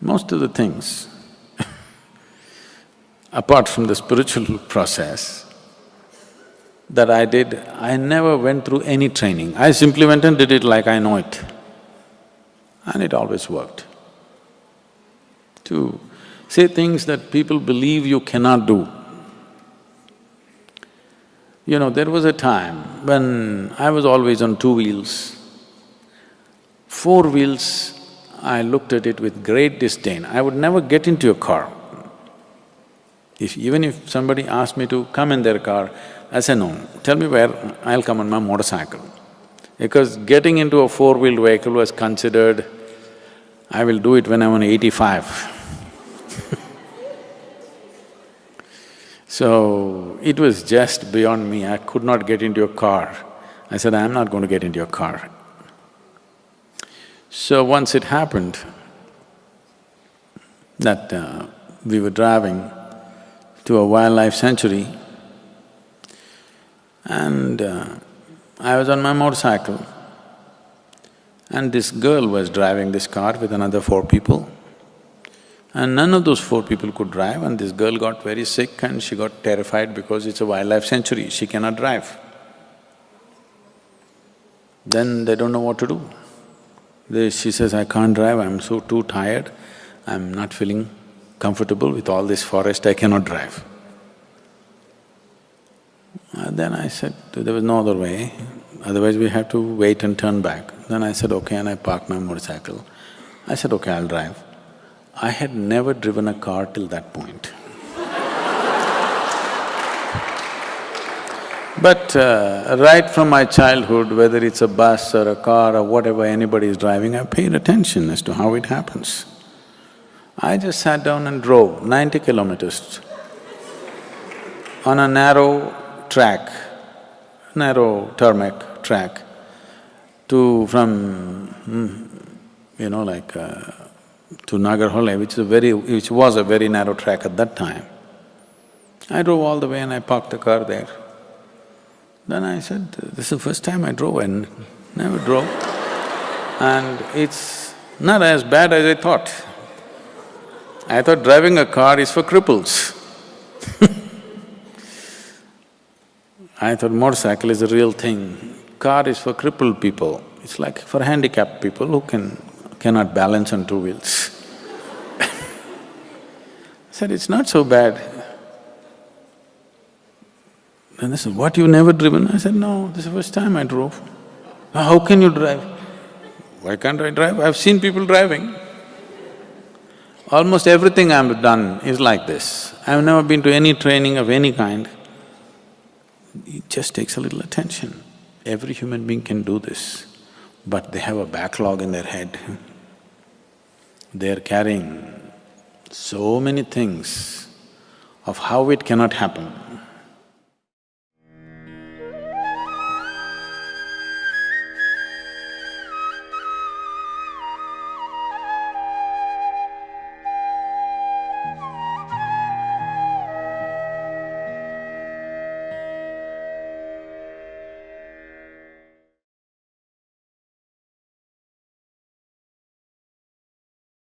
Most of the things, apart from the spiritual process that I did, I never went through any training. I simply went and did it like I know it. And it always worked. To say things that people believe you cannot do. You know, there was a time when I was always on two wheels. Four wheels, I looked at it with great disdain. I would never get into a car. Even if somebody asked me to come in their car, I say, no, tell me where, I'll come on my motorcycle. Because getting into a four-wheeled vehicle was considered, I will do it when I'm on 85. So, it was just beyond me, I could not get into a car. I said, I'm not going to get into a car. So once it happened that we were driving to a wildlife sanctuary and I was on my motorcycle and this girl was driving this car with another four people. And none of those four people could drive and this girl got very sick and she got terrified because it's a wildlife sanctuary, she cannot drive. Then they don't know what to do. She says, I can't drive, I'm so too tired, I'm not feeling comfortable with all this forest, I cannot drive. And then I said, there was no other way, otherwise we have to wait and turn back. Then I said, okay, and I parked my motorcycle. I said, okay, I'll drive. I had never driven a car till that point. But right from my childhood, whether it's a bus or a car or whatever anybody is driving, I paid attention as to how it happens. I just sat down and drove 90 kilometers on a narrow track, narrow tarmac track to Nagarhole, which was a very narrow track at that time. I drove all the way and I parked the car there. Then I said, this is the first time I drove and never drove. And it's not as bad as I thought. I thought driving a car is for cripples. I thought motorcycle is a real thing. Car is for crippled people. It's like for handicapped people who cannot balance on two wheels. I said, it's not so bad. And they said, what, you've never driven? I said, no, this is the first time I drove. How can you drive? Why can't I drive? I've seen people driving. Almost everything I've done is like this. I've never been to any training of any kind. It just takes a little attention. Every human being can do this, but they have a backlog in their head. They're carrying so many things of how it cannot happen.